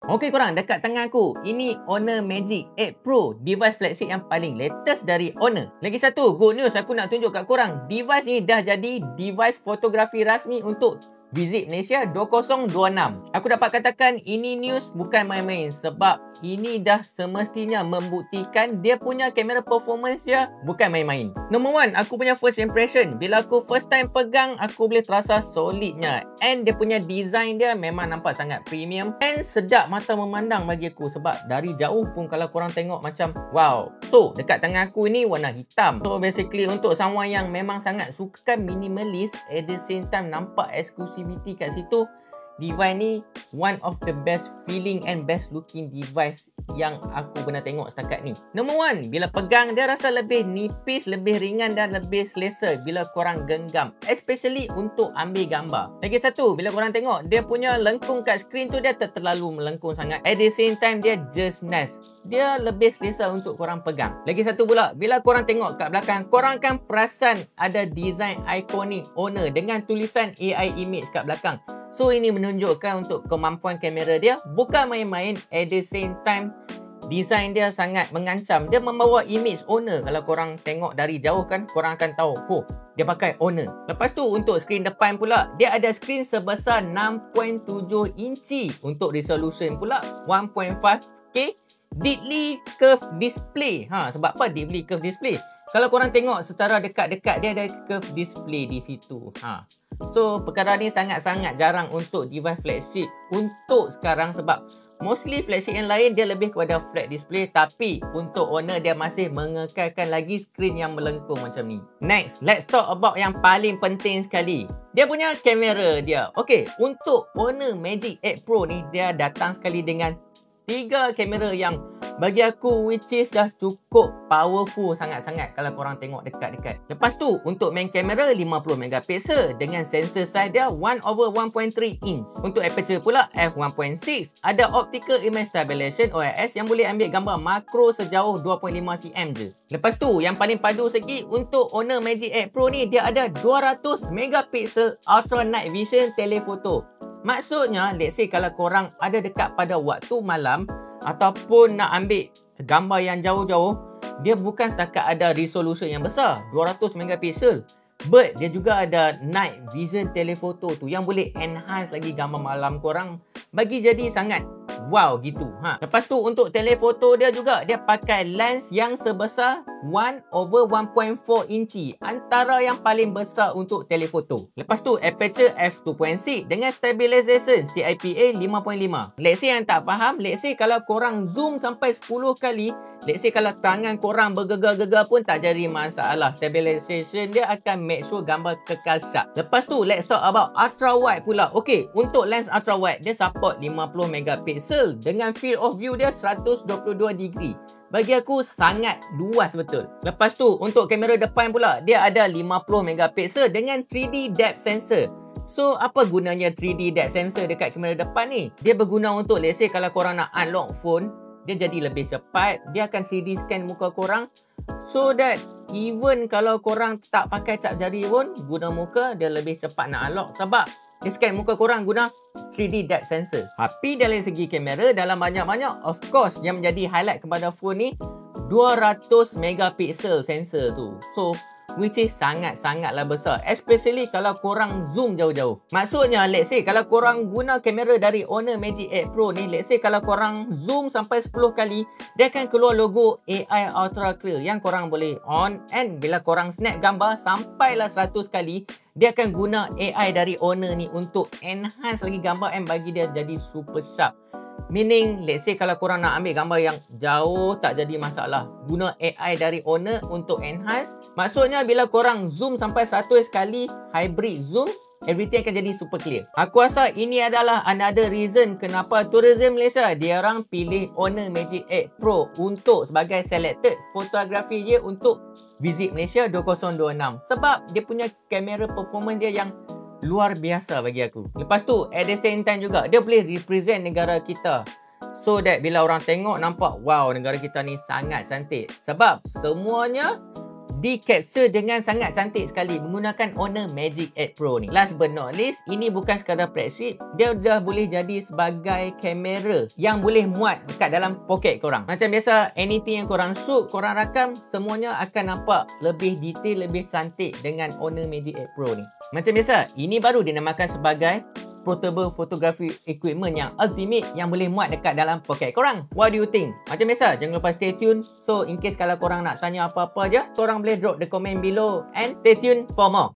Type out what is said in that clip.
Okey korang, dekat tangan aku, ini Honor Magic 8 Pro, device flagship yang paling latest dari Honor. Lagi satu, good news aku nak tunjuk kat korang. Device ni dah jadi device fotografi rasmi untuk Visit Malaysia 2026. Aku dapat katakan ini news bukan main-main sebab ini dah semestinya membuktikan dia punya kamera performance dia bukan main-main. Number one, aku punya first impression. Bila aku first time pegang, aku boleh terasa solidnya. And dia punya design dia memang nampak sangat premium. And sedap mata memandang bagi aku sebab dari jauh pun kalau korang tengok macam wow. So, dekat tangan aku ni warna hitam. So, basically untuk someone yang memang sangat suka minimalist, at the same time nampak exclusivity kat situ, device ni one of the best feeling and best looking device yang aku pernah tengok setakat ni. Number one, bila pegang dia rasa lebih nipis, lebih ringan dan lebih selesa bila korang genggam, especially untuk ambil gambar. Lagi satu, bila korang tengok dia punya lengkung kat skrin tu, dia tak terlalu melengkung sangat. At the same time dia just nice. Dia lebih selesa untuk korang pegang. Lagi satu pula, bila korang tengok kat belakang, korang akan perasan ada design ikonik Honor dengan tulisan AI image kat belakang. So ini menunjukkan untuk kemampuan kamera dia bukan main-main. At the same time design dia sangat mengancam. Dia membawa image Honor. Kalau korang tengok dari jauh kan, korang akan tahu, oh, dia pakai Honor. Lepas tu untuk skrin depan pula, dia ada skrin sebesar 6.7 inci. Untuk resolution pula 1.5K deeply curved display. Sebab apa deeply curved display? Kalau korang tengok secara dekat-dekat, dia ada curve display di situ. So perkara ni sangat-sangat jarang untuk device flagship untuk sekarang sebab mostly flagship yang lain dia lebih kepada flat display, tapi untuk Honor dia masih mengekalkan lagi skrin yang melengkung macam ni. Next, let's talk about yang paling penting sekali. Dia punya kamera dia. Okay, untuk Honor Magic 8 Pro ni dia datang sekali dengan 3 kamera yang bagi aku which is dah cukup powerful sangat-sangat kalau korang tengok dekat-dekat. Lepas tu untuk main kamera 50 megapiksel dengan sensor size dia 1/1.3 inch. Untuk aperture pula f1.6. Ada optical image stabilization OIS yang boleh ambil gambar makro sejauh 2.5 cm je. Lepas tu yang paling padu segi untuk Honor Magic 8 Pro ni, dia ada 200 megapiksel ultra night vision telephoto. Maksudnya, let's say kalau korang ada dekat pada waktu malam ataupun nak ambil gambar yang jauh-jauh, dia bukan setakat ada resolution yang besar, 200 megapiksel. But dia juga ada night vision telephoto tu yang boleh enhance lagi gambar malam korang bagi jadi sangat wow gitu. Lepas tu untuk telephoto dia juga, dia pakai lens yang sebesar 1/1.4 inci, antara yang paling besar untuk telephoto. Lepas tu aperture f2.6 dengan stabilization CIPA 5.5. Let's say yang tak faham, let's say kalau korang zoom sampai 10 kali, let's say kalau tangan korang bergegar-gegar pun tak jadi masalah. Stabilization dia akan make sure gambar kekal sharp. Lepas tu let's talk about ultra wide pula. Okay, untuk lens ultra wide dia support 50 megapiksel dengan field of view dia 122 degree. Bagi aku sangat luas betul. Lepas tu untuk kamera depan pula, dia ada 50 megapiksel dengan 3D depth sensor. So apa gunanya 3D depth sensor dekat kamera depan ni? Dia berguna untuk let's say kalau korang nak unlock phone, dia jadi lebih cepat. Dia akan 3D scan muka korang so that even kalau korang tak pakai cap jari pun, guna muka dia lebih cepat nak unlock sebab dia scan muka korang guna 3D depth sensor. Tapi dari segi kamera dalam banyak-banyak, of course yang menjadi highlight kepada phone ni 200 megapiksel sensor tu. So which is sangat-sangatlah besar, especially kalau korang zoom jauh-jauh. Maksudnya let's say kalau korang guna kamera dari Honor Magic 8 Pro ni, let's say kalau korang zoom sampai 10 kali, dia akan keluar logo AI Ultra Clear yang korang boleh on, and bila korang snap gambar sampailah 100 kali, dia akan guna AI dari Honor ni untuk enhance lagi gambar and bagi dia jadi super sharp. Meaning, let's say kalau korang nak ambil gambar yang jauh, tak jadi masalah. Guna AI dari Honor untuk enhance. Maksudnya bila korang zoom sampai 100 kali, hybrid zoom, everything akan jadi super clear. Aku rasa ini adalah another reason kenapa tourism Malaysia dia orang pilih Honor Magic 8 Pro untuk sebagai selected fotografi dia untuk Visit Malaysia 2026. Sebab dia punya kamera performance dia yang luar biasa bagi aku. Lepas tu at the same time juga dia boleh represent negara kita, so that bila orang tengok nampak wow, negara kita ni sangat cantik. Sebab semuanya di-capture dengan sangat cantik sekali menggunakan Honor Magic 8 Pro ni. Last but not least, ini bukan sekadar flagship, dia dah boleh jadi sebagai kamera yang boleh muat dekat dalam poket korang. Macam biasa, anything yang korang shoot, korang rakam, semuanya akan nampak lebih detail, lebih cantik dengan Honor Magic 8 Pro ni. Macam biasa, ini baru dinamakan sebagai portable photography equipment yang ultimate yang boleh muat dekat dalam poket korang. What do you think? Macam biasa, jangan lupa stay tune. So, in case kalau korang nak tanya apa-apa je, korang boleh drop the comment below and stay tune for more.